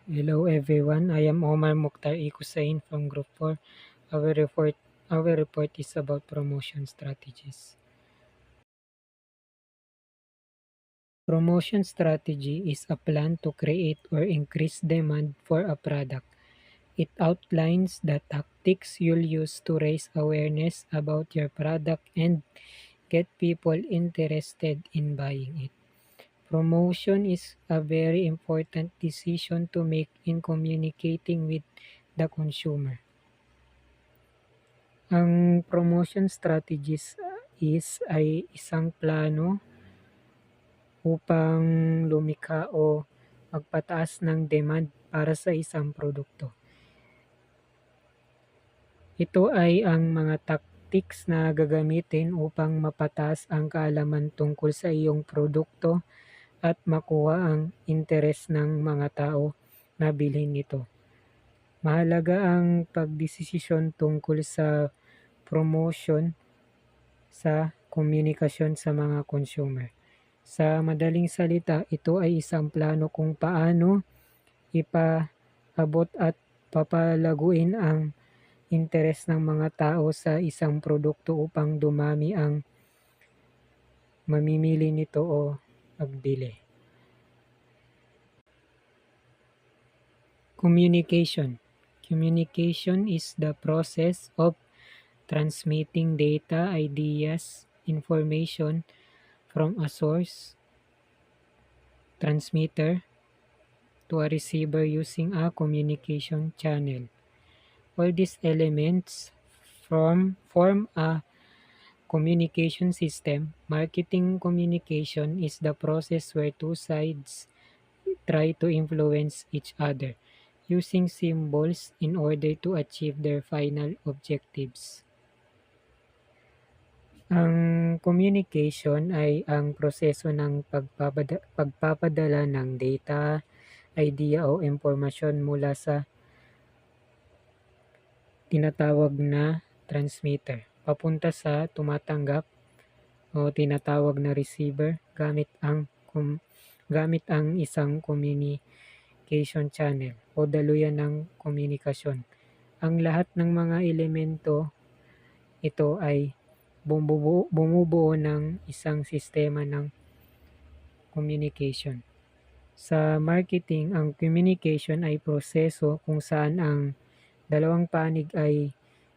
Hello everyone, I am Omar Mukhtar Ikusain from Group 4. Our report is about promotion strategies. Promotion strategy is a plan to create or increase demand for a product. It outlines the tactics you'll use to raise awareness about your product and get people interested in buying it. Promotion is a very important decision to make in communicating with the consumer. Ang promotion strategies ay isang plano upang lumikha o magpataas ng demand para sa isang produkto. Ito ay ang mga tactics na gagamitin upang mapataas ang kaalaman tungkol sa iyong produkto at makuha ang interes ng mga tao na bilhin ito. Mahalaga ang pagdesisyon tungkol sa promotion sa komunikasyon sa mga consumer. Sa madaling salita, ito ay isang plano kung paano ipaabot at papalaguin ang interes ng mga tao sa isang produkto upang dumami ang mamimili nito o magbili. Communication. Communication is the process of transmitting data, ideas, information from a source, transmitter, to a receiver using a communication channel. All these elements form a communication system. Marketing communication is the process where two sides try to influence each other using symbols in order to achieve their final objectives. Ang communication ay ang proseso ng pagpapadala ng data, idea o impormasyon mula sa tinatawag na transmitter papunta sa tumatanggap o tinatawag na receiver gamit ang isang communication channel o daluyan ng komunikasyon. Ang lahat ng mga elemento ito ay bumubuo ng isang sistema ng communication. Sa marketing, ang communication ay proseso kung saan ang dalawang panig ay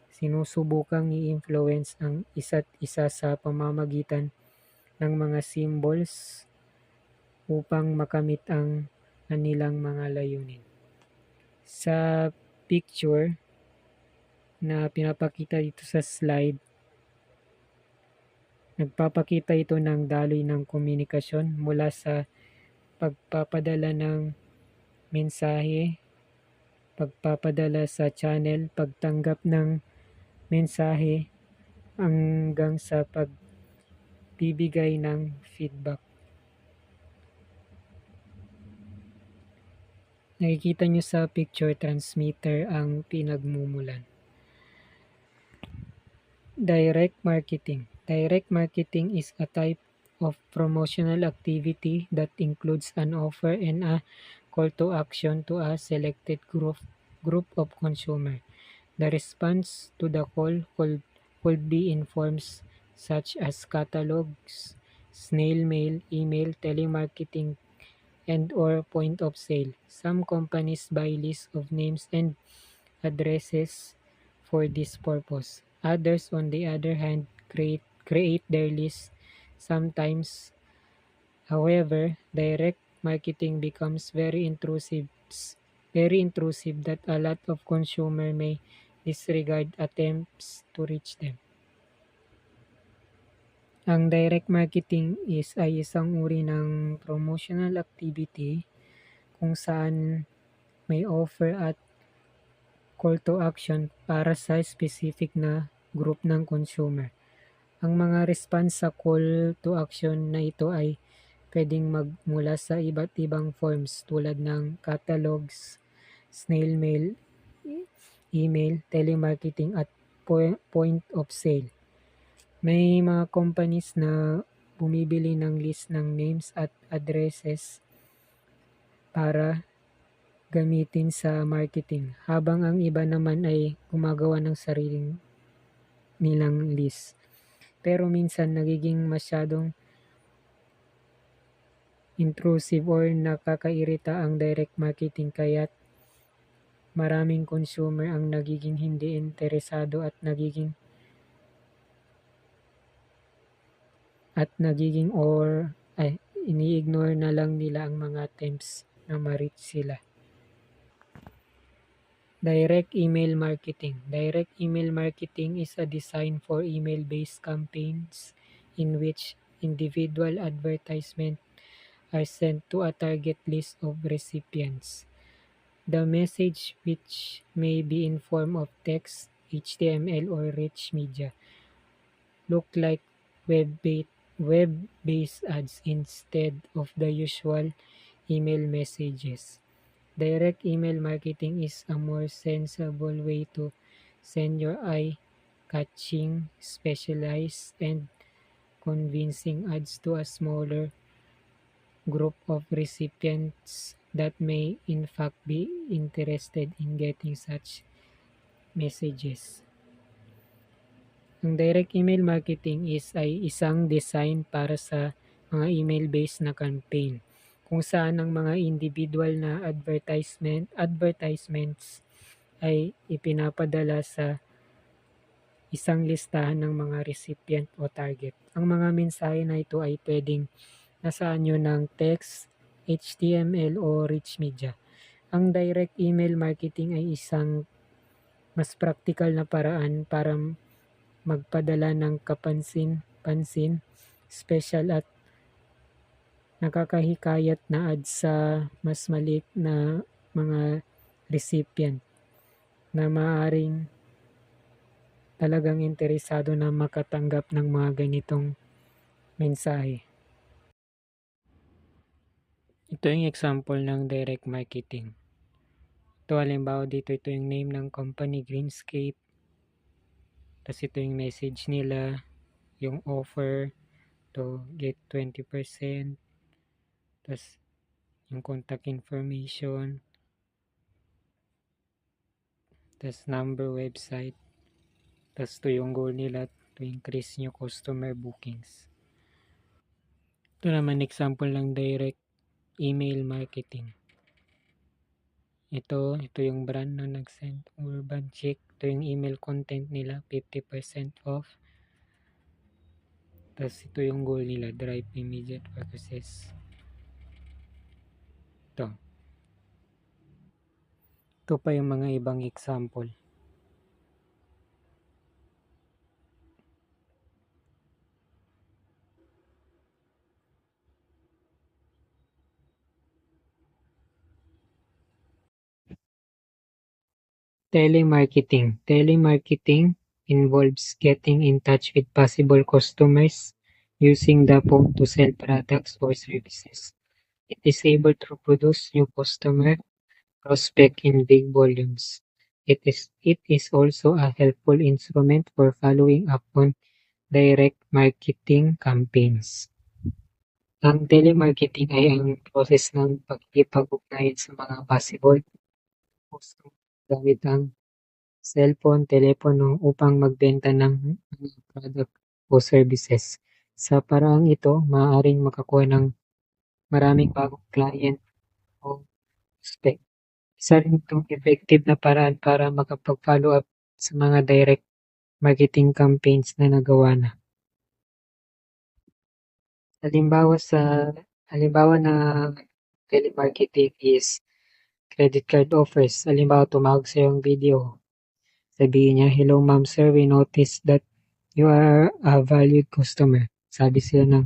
sinusubukang i-influence ang isa't isa sa pamamagitan ng mga symbols upang makamit ang kanilang mga layunin. Sa picture na pinapakita dito sa slide, nagpapakita ito ng daloy ng komunikasyon mula sa pagpapadala ng mensahe, pagpapadala sa channel, pagtanggap ng mensahe, hanggang sa pagbibigay ng feedback. Nakikita nyo sa picture, transmitter ang pinagmumulan. Direct marketing. Direct marketing is a type of promotional activity that includes an offer and a call to action to a selected group of consumer. The response to the call could be in forms such as catalogs, snail mail, email, telemarketing, and or point of sale. Some companies buy lists of names and addresses for this purpose. Others, on the other hand, create their lists. Sometimes, however, direct marketing becomes very intrusive that a lot of consumer may disregard attempts to reach them. Ang direct marketing ay isang uri ng promotional activity kung saan may offer at call to action para sa specific na group ng consumer. Ang mga response sa call to action na ito ay pwedeng magmula sa iba't ibang forms tulad ng catalogs, snail mail, email, telemarketing at point of sale. May mga companies na bumibili ng list ng names at addresses para gamitin sa marketing, habang ang iba naman ay gumagawa ng sariling nilang list. Pero minsan nagiging masyadong intrusive or nakakairita ang direct marketing, kaya't maraming consumer ang nagiging hindi interesado at nagiging or ini-ignore na lang nila ang mga attempts na ma-reach sila. Direct email marketing. Direct email marketing is a design for email-based campaigns in which individual advertisements are sent to a target list of recipients. The message, which may be in form of text, HTML, or rich media, look like web-based ads instead of the usual email messages. Direct email marketing is a more sensible way to send your eye-catching, specialized, and convincing ads to a smaller group of recipients that may in fact be interested in getting such messages. Ang direct email marketing ay isang design para sa mga email-based na campaign, kung saan ang mga individual na advertisements ay ipinapadala sa isang listahan ng mga recipient o target. Ang mga mensahe na ito ay pwedeng nasa anyo ng text, HTML, o rich media. Ang direct email marketing ay isang mas practical na paraan para magpadala ng kapansin-pansin, special at nakakahikayat na ads sa mas maliit na mga recipient na maaaring talagang interesado na makatanggap ng mga ganitong mensahe. Ito yung example ng direct marketing. Ito halimbawa dito, ito yung name ng company, Greenscape. Tapos ito yung message nila, yung offer to get 20%. Tapos yung contact information. Tapos number, website. Tapos ito yung goal nila, to increase new customer bookings. Ito naman example ng direct email marketing. Ito yung brand na nag-send, Urban Chic. Ito yung email content nila, 50% off. Tapos ito yung goal nila, drive immediate purchases. Ito pa yung mga ibang example. Telemarketing. Telemarketing involves getting in touch with possible customers using the phone to sell products or services. It is able to produce new customer prospect in big volumes. It is also a helpful instrument for following up on direct marketing campaigns. Ang telemarketing ay ang proses ng pagkikipag-ugnayan sa mga possible customer gamit ang cellphone, telepono upang magbenta ng mga product o services. Sa paraang ito, maaaring makakuha ng maraming bagong client o prospect. Isa rin itong effective na paraan para makapag-follow up sa mga direct marketing campaigns na nagawa na. Halimbawa na telemarketing is credit card offers. Halimbawa, tumawag sa yung video. Sabihin niya, "Hello ma'am sir, we noticed that you are a valued customer." Sabi sila na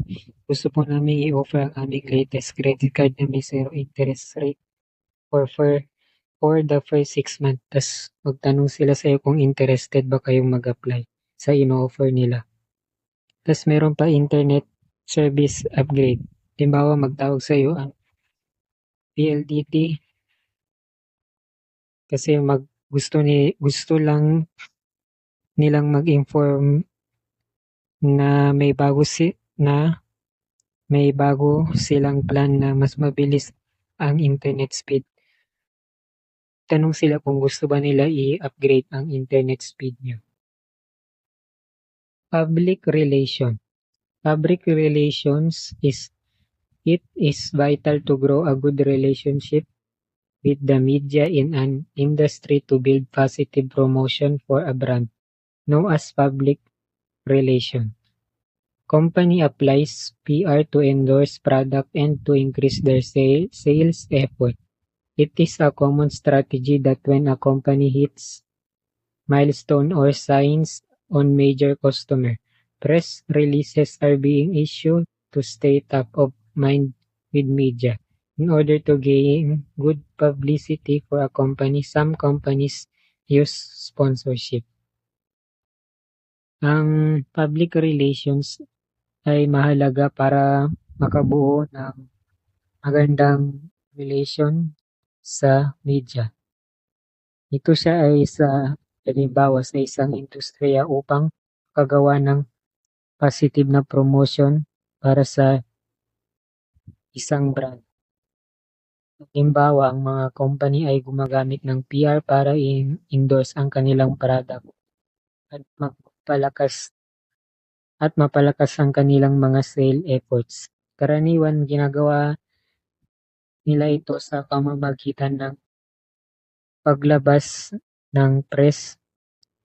gusto po namin i-offer ang aming latest credit card na may 0 interest rate for the first 6 months. Tapos magtanong sila sa'yo kung interested ba kayong mag-apply sa ino-offer nila. Tapos meron pa internet service upgrade. Halimbawa, magtawag sa'yo ang PLDT kasi gusto lang nilang mag-inform na may bago silang plan na mas mabilis ang internet speed. Tanong sila kung gusto ba nila i-upgrade ang internet speed niyo. Public relation. Public relations is vital to grow a good relationship with the media in an industry to build positive promotion for a brand, known as public relation. Company applies PR to endorse product and to increase their sales effort. It is a common strategy that when a company hits milestone or signs on major customer, press releases are being issued to stay top of mind with media. In order to gain good publicity for a company, some companies use sponsorship. Ang public relations ay mahalaga para makabuo ng magandang relation sa media. Ito siya ay halimbawa sa isang industriya upang makagawa ng positive na promotion para sa isang brand. Halimbawa, ang mga company ay gumagamit ng PR para i-endorse ang kanilang product at mapalakas ang kanilang mga sale efforts. Karaniwan ginagawa nila ito sa pamamagitan ng paglabas ng press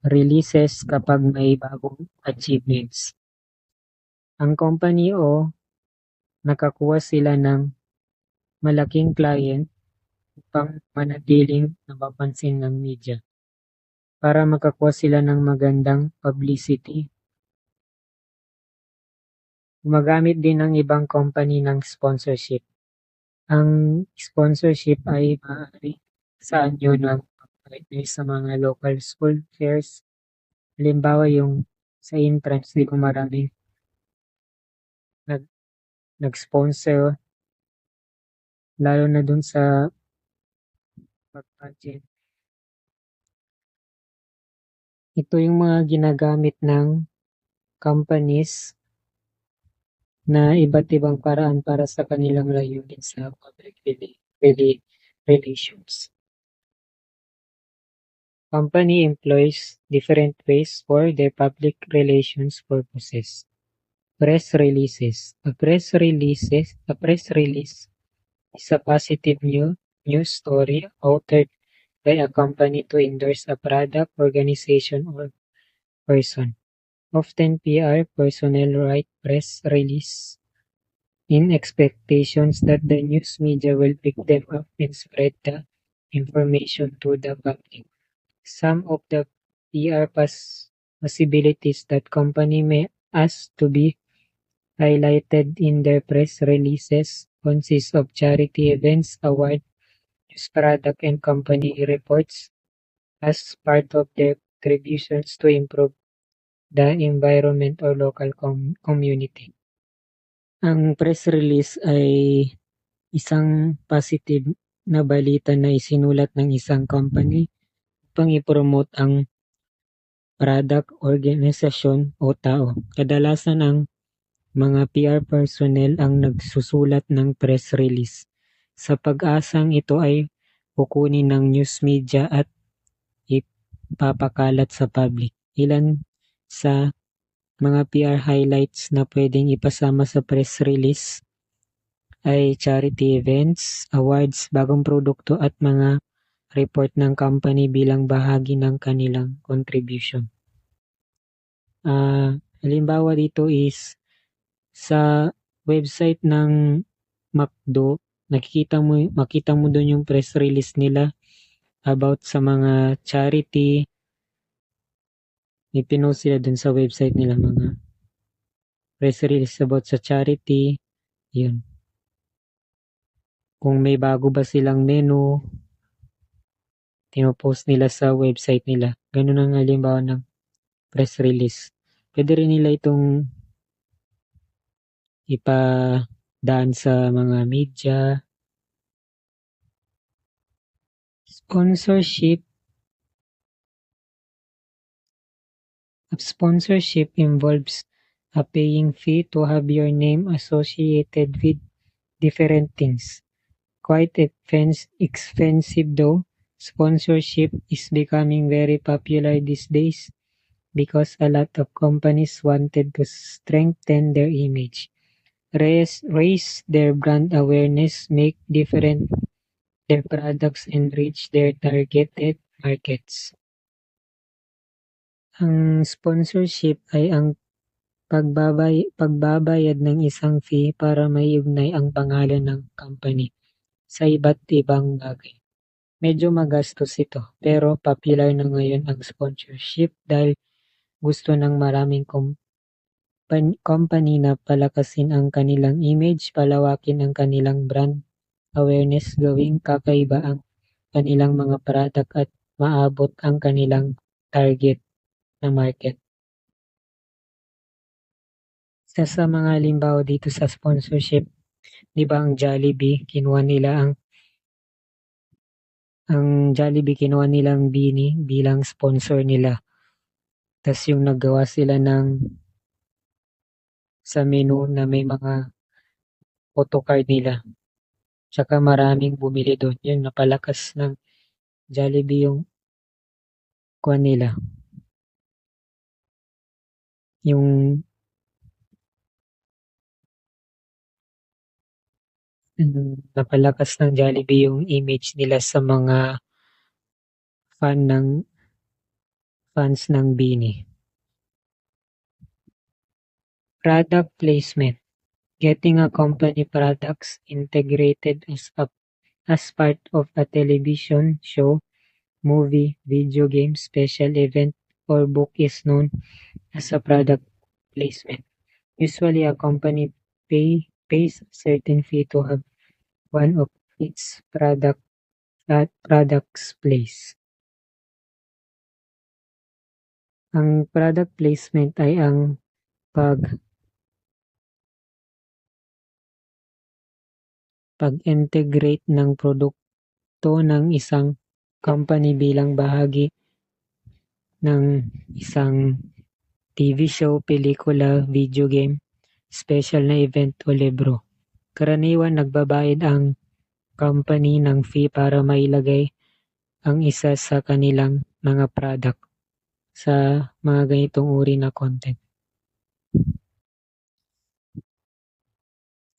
releases kapag may bagong achievements. Ang company o nakakuha sila ng malaking client upang manatiling napapansin ng media. Para makakuha sila ng magandang publicity. Gumagamit din ng ibang company ng sponsorship. Ang sponsorship ay maaari saan yun sa mga local school fairs. Halimbawa yung sa Intrans, di ko maraming nag-sponsor lalo na dun sa pag-budget. Ito yung mga ginagamit ng companies na iba't ibang paraan para sa kanilang layunin sa public relations. Company employs different ways for their public relations purposes. Press releases. A press release is a positive news story authored by a company to endorse a product, organization, or person. Often PR personnel write press release in expectations that the news media will pick them up and spread the information to the public. Some of the PR possibilities that company may ask to be highlighted in their press releases consist of charity events, award, news product, and company reports as part of their contributions to improve the environment or local community. Ang press release ay isang positive na balita na isinulat ng isang company upang i-promote ang product, organisasyon o tao. Kadalasan ang mga PR personnel ang nagsusulat ng press release. Sa pag-asang ito ay kukunin ng news media at ipapakalat sa public. Ilan sa mga PR highlights na pwedeng ipasama sa press release ay charity events, awards, bagong produkto at mga report ng company bilang bahagi ng kanilang contribution. Halimbawa dito is sa website ng McDo, makita mo doon yung press release nila about sa mga charity. Ipinost sila doon sa website nila mga press release about sa charity. Yun. Kung may bago ba silang menu, tinopost nila sa website nila. Ganun ang halimbawa ng press release. Pwede rin nila itong ipadaan sa mga media. Sponsorship involves a paying fee to have your name associated with different things. Quite expensive though, Sponsorship is becoming very popular these days because a lot of companies wanted to strengthen their image, raise their brand awareness, make different their products and reach their targeted markets. Ang sponsorship ay ang pagbabayad ng isang fee para maiugnay ang pangalan ng company sa iba't ibang bagay. Medyo magastos ito, pero popular na ngayon ang sponsorship dahil gusto ng maraming company na palakasin ang kanilang image, palawakin ang kanilang brand awareness, gawing kakaiba ang kanilang mga product at maabot ang kanilang target na market. Isa sa mga halimbawa dito sa sponsorship, 'di ba ang Jollibee kinuha nilang Bini bilang sponsor nila. Tas yung naggawa sila ng sa menu na may mga photocard nila. Tsaka maraming bumili doon. Yun, napalakas ng Jollibee yung nila. Yung napalakas ng Jollibee yung image nila sa mga fans ng Bini. Product placement. Getting a company products integrated as part of a television show, movie, video game, special event, or book is known as a product placement. Usually, a company pays a certain fee to have one of its products placed. Ang product placement ay ang pag-integrate ng produkto ng isang company bilang bahagi ng isang TV show, pelikula, video game, special na event o libro. Karaniwan nagbabayad ang company ng fee para mailagay ang isa sa kanilang mga product sa mga ganitong uri na content.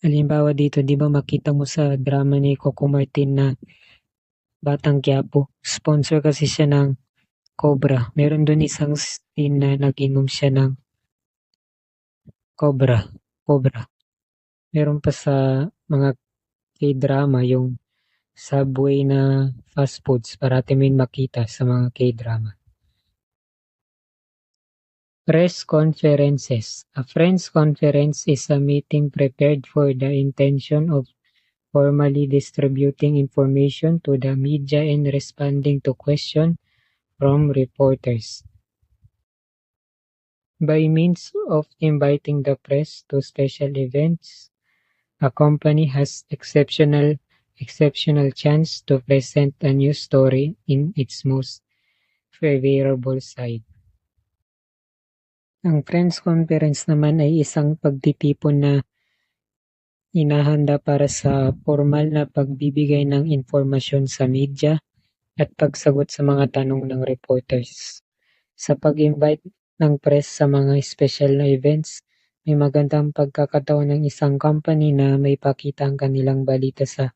Halimbawa dito, di ba makita mo sa drama ni Coco Martin na Batang Quiapo, sponsor kasi siya ng Cobra. Meron doon isang scene na nag-inom siya ng Cobra. Meron pa sa mga K-drama yung Subway na fast foods. Parati mo yung makita sa mga K-drama. Press conferences. A press conference is a meeting prepared for the intention of formally distributing information to the media and responding to questions from reporters. By means of inviting the press to special events, a company has exceptional chance to present a news story in its most favorable side. Ang press conference naman ay isang pagtitipon na inahanda para sa formal na pagbibigay ng impormasyon sa media at pagsagot sa mga tanong ng reporters. Sa pag-invite ng press sa mga special na events, may magandang pagkakataon ng isang company na may pakita ang kanilang balita sa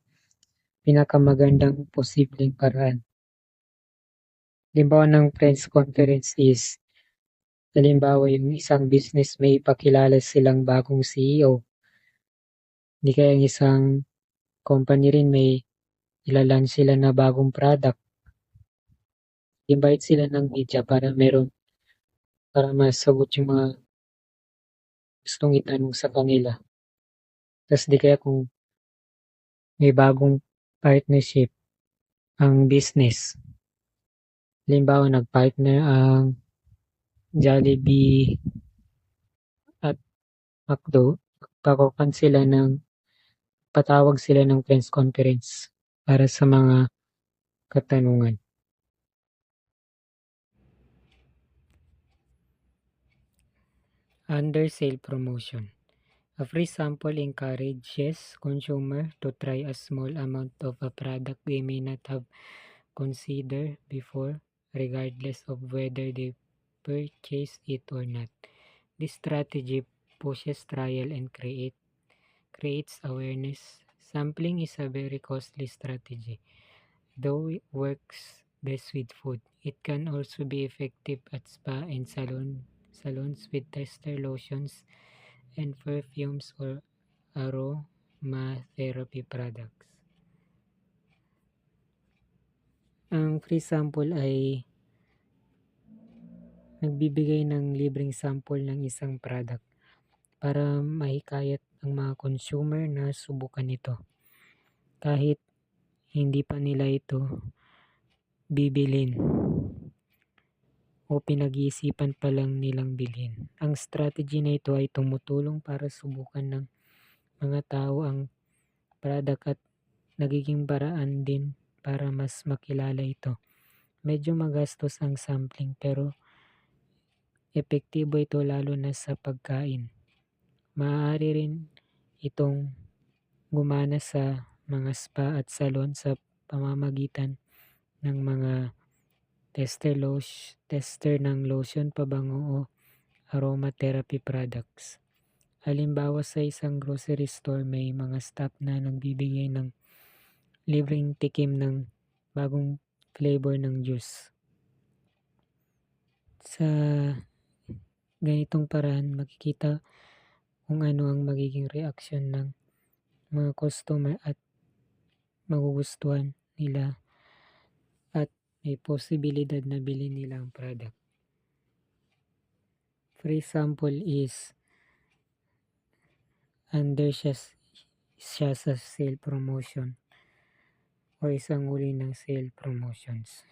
pinakamagandang posibleng paraan. Halimbawa ng press conference is, halimbawa yung isang business may ipakilala silang bagong CEO. Hindi kaya yung isang company rin may ilalunch sila na bagong product. Invite sila ng media para masagot yung mga gustong itanong sa kanila. Tapos di kaya kung may bagong partnership ang business. Halimbawa nag-partner ang Jollibee at McDo, patawag sila ng press conference para sa mga katanungan. Under-sale promotion. A free sample encourages consumer to try a small amount of a product they may not have consider before, regardless of whether they purchase it or not. This strategy pushes trial and creates awareness. Sampling is a very costly strategy, though it works best with food. It can also be effective at spa and salons with tester lotions and perfumes or aromatherapy products. Ang free sample ay nagbibigay ng libreng sample ng isang product para mahikayat ang mga consumer na subukan ito kahit hindi pa nila ito bibilin o pinag-iisipan pa lang nilang bilhin. Ang strategy na ito ay tumutulong para subukan ng mga tao ang product at nagiging paraan din para mas makilala ito. Medyo magastos ang sampling pero epektibo ito lalo na sa pagkain. Maaari rin itong gumana sa mga spa at salon sa pamamagitan ng mga tester ng lotion, pabango o aromatherapy products. Halimbawa sa isang grocery store may mga staff na nagbibigay ng libreng tikim ng bagong flavor ng juice. Sa ganitong paraan makikita kung ano ang magiging reaksyon ng mga customer at magugustuhan nila at may posibilidad na bilhin nila ang product. Free sample is under siya sa sale promotion o isang uri ng sale promotions.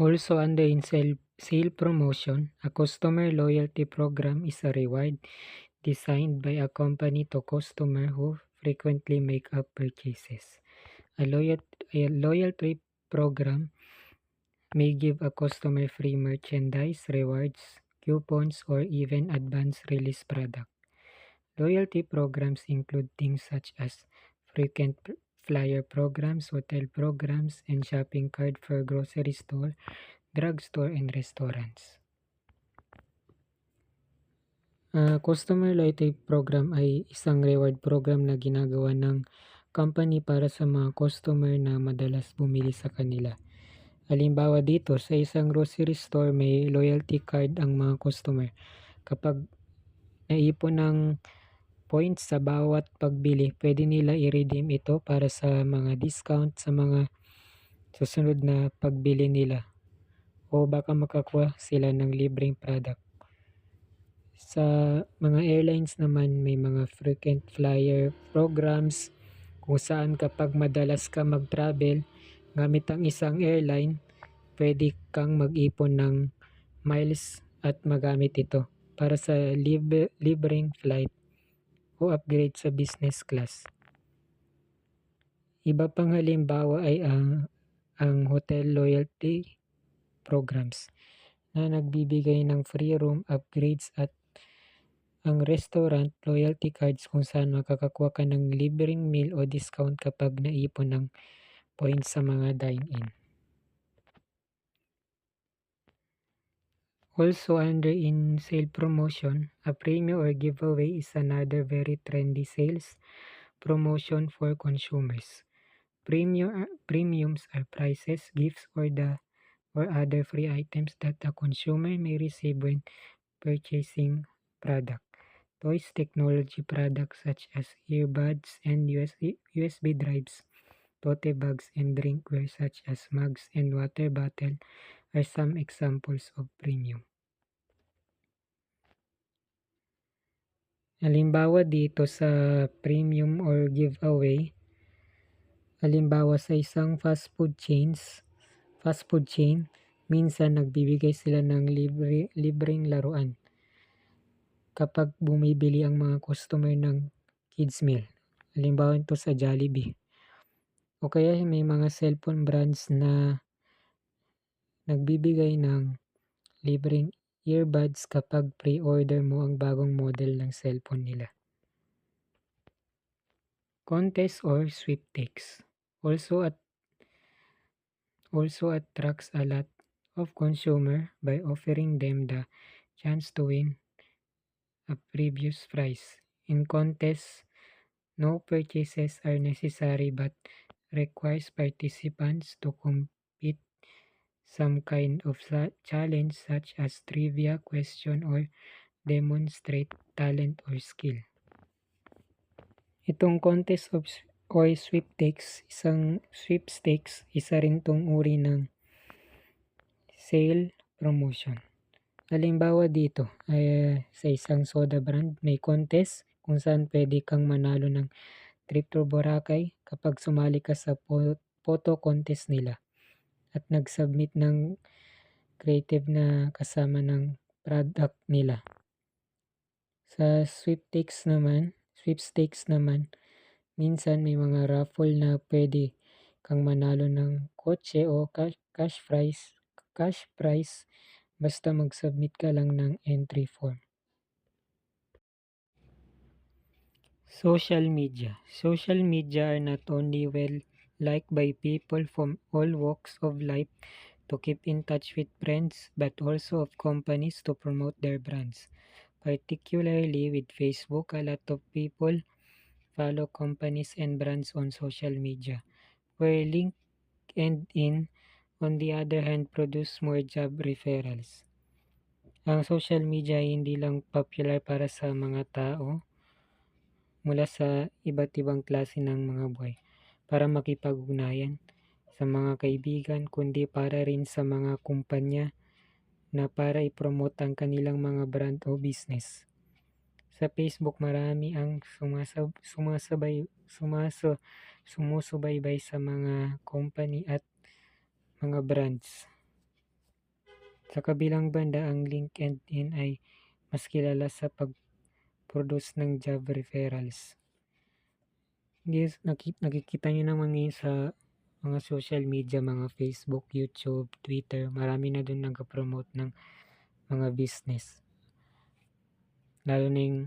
Also under in sale promotion, a customer loyalty program is a reward designed by a company to customers who frequently make up purchases. A loyalty program may give a customer free merchandise, rewards, coupons, or even advance release product. Loyalty programs include things such as frequent flyer programs, hotel programs, and shopping card for grocery store, drugstore, and restaurants. Customer loyalty program ay isang reward program na ginagawa ng company para sa mga customer na madalas bumili sa kanila. Halimbawa dito, sa isang grocery store may loyalty card ang mga customer. Kapag naipon ng points sa bawat pagbili, pwede nila i-redeem ito para sa mga discount sa mga susunod na pagbili nila o baka makakuha sila ng libreng product. Sa mga airlines naman may mga frequent flyer programs kung saan kapag madalas ka mag-travel gamit ang isang airline, pwede kang mag-ipon ng miles at magamit ito para sa libreng flight o upgrade sa business class. Iba pang halimbawa ay ang hotel loyalty programs na nagbibigay ng free room upgrades at ang restaurant loyalty cards kung saan makakakuha ka ng libreng meal o discount kapag naipon ng points sa mga dine-in. Also under in sale promotion, a premium or giveaway is another very trendy sales promotion for consumers. Premiums are prizes, gifts, or other free items that a consumer may receive when purchasing product. Toys, technology products such as earbuds and USB drives, tote bags, and drinkware such as mugs and water bottle are some examples of premium. Halimbawa dito sa premium or giveaway, halimbawa sa isang fast food chain, minsan nagbibigay sila ng libreng laruan kapag bumibili ang mga customer ng kids meal. Halimbawa ito sa Jollibee. O kaya may mga cellphone brands na nagbibigay ng libreng earbuds kapag pre-order mo ang bagong model ng cellphone nila. Contests or sweepstakes also attracts a lot of consumer by offering them the chance to win a previous prize. In contests, no purchases are necessary but requires participants to compete some kind of challenge such as trivia question or demonstrate talent or skill. Itong contest of or sweepstakes, isa rin tong uri ng sale promotion. Halimbawa dito ay sa isang soda brand may contest kung saan pwede kang manalo ng trip to Boracay kapag sumali ka sa photo contest nila at nag-submit ng creative na kasama ng product nila. Sa sweepstakes naman, minsan may mga raffle na pwede kang manalo ng kotse o cash prize basta mag-submit ka lang ng entry form. Social media. Social media are not only well liked by people from all walks of life to keep in touch with friends, but also of companies to promote their brands. Particularly with Facebook, a lot of people follow companies and brands on social media, where LinkedIn, on the other hand, produce more job referrals. Ang social media ay hindi lang popular para sa mga tao mula sa iba't ibang klase ng mga buhay para makipag-ugnayan sa mga kaibigan, kundi para rin sa mga kumpanya na para i-promote ang kanilang mga brand o business. Sa Facebook, marami ang sumusubaybay sa mga company at mga brands. Sa kabilang banda, ang LinkedIn ay mas kilala sa pag-produce ng job referrals. Yes, nakikita nyo naman ngayon sa mga social media, mga Facebook, YouTube, Twitter, marami na doon nag-promote ng mga business. Lalo na yung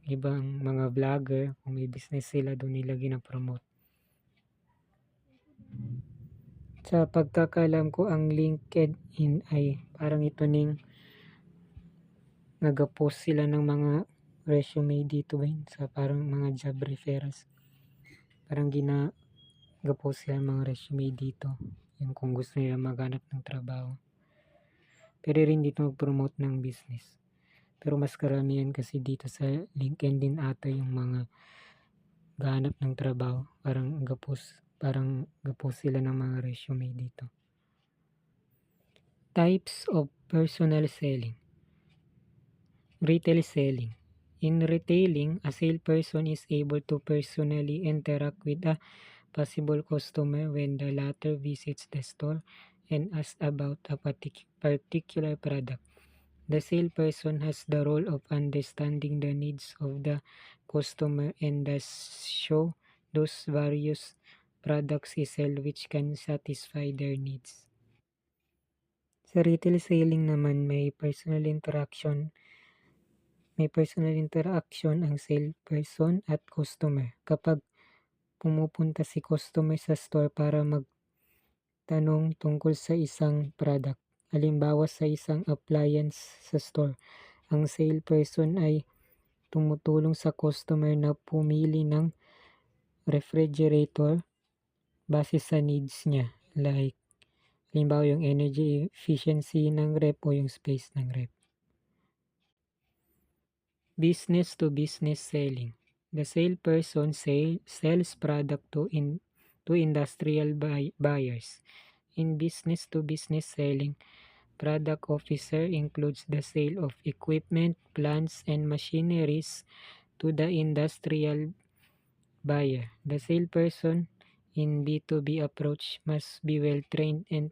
ibang mga vlogger, kung may business sila, doon nila gina-promote. Sa pagkakalam ko, ang LinkedIn ay parang ito ning nag-post sila ng mga resume dito ba yun? Sa parang mga job referrals. Parang gina-post sila ng mga resume dito. Yung kung gusto nila maghanap ng trabaho. Pero rin dito mag-promote ng business. Pero mas karamihan kasi dito sa LinkedIn din ata yung mga gahanap ng trabaho. Parang gapost sila ng mga resume dito. Types of personal selling. Retail selling. In retailing, a salesperson is able to personally interact with a possible customer when the latter visits the store and asks about a particular product. The salesperson has the role of understanding the needs of the customer and thus show those various products he sells which can satisfy their needs. Sa retail selling naman, may personal interaction ang salesperson at customer. Kapag pumupunta si customer sa store para magtanong tungkol sa isang product, halimbawa sa isang appliance sa store, ang salesperson ay tumutulong sa customer na pumili ng refrigerator base sa needs niya. Like, halimbawa yung energy efficiency ng ref o yung space ng ref. Business to business selling. The salesperson sells product to industrial buyers. In business to business selling, product officer includes the sale of equipment, plants, and machineries to the industrial buyer. The salesperson in B2B approach must be well trained and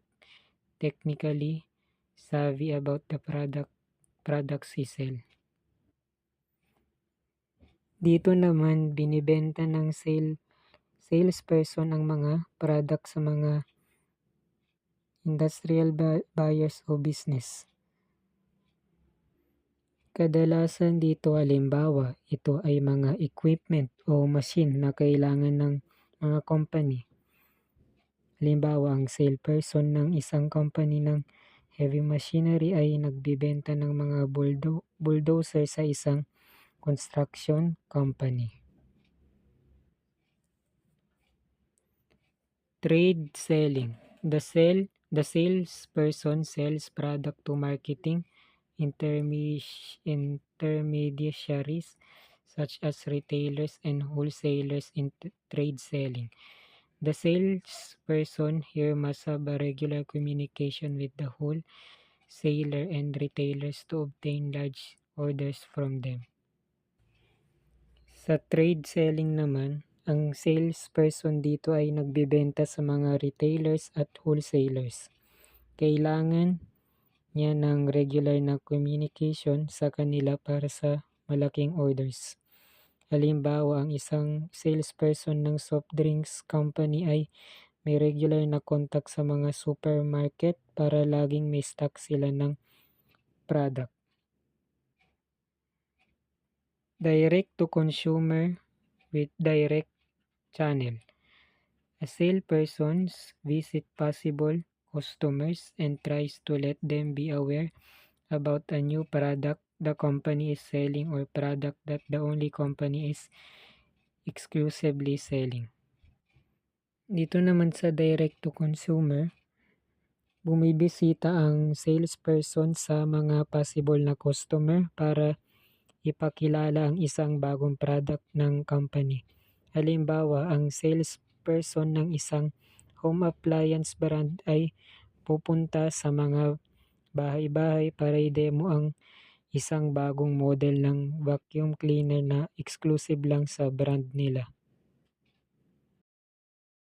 technically savvy about the products he sells. Dito naman binibenta ng salesperson ang mga product sa mga industrial buyers o business. Kadalasan dito halimbawa, ito ay mga equipment o machine na kailangan ng mga company. Halimbawa, ang salesperson ng isang company ng heavy machinery ay nagbibenta ng mga bulldozer sa isang construction company. Trade selling. The salesperson sells product to marketing intermediaries such as retailers and wholesalers in trade selling. The salesperson here must have a regular communication with the wholesaler and retailers to obtain large orders from them. Sa trade selling naman, ang salesperson dito ay nagbebenta sa mga retailers at wholesalers. Kailangan niya ng regular na communication sa kanila para sa malaking orders. Halimbawa, ang isang salesperson ng soft drinks company ay may regular na contact sa mga supermarket para laging may stock sila ng product. Direct to consumer with direct channel. A salesperson visits possible customers and tries to let them be aware about a new product the company is selling or product that the only company is exclusively selling. Dito naman sa direct to consumer, bumibisita ang salesperson sa mga possible na customer para ipakilala ang isang bagong product ng company. Halimbawa, ang salesperson ng isang home appliance brand ay pupunta sa mga bahay-bahay para i-demo ang isang bagong model ng vacuum cleaner na exclusive lang sa brand nila.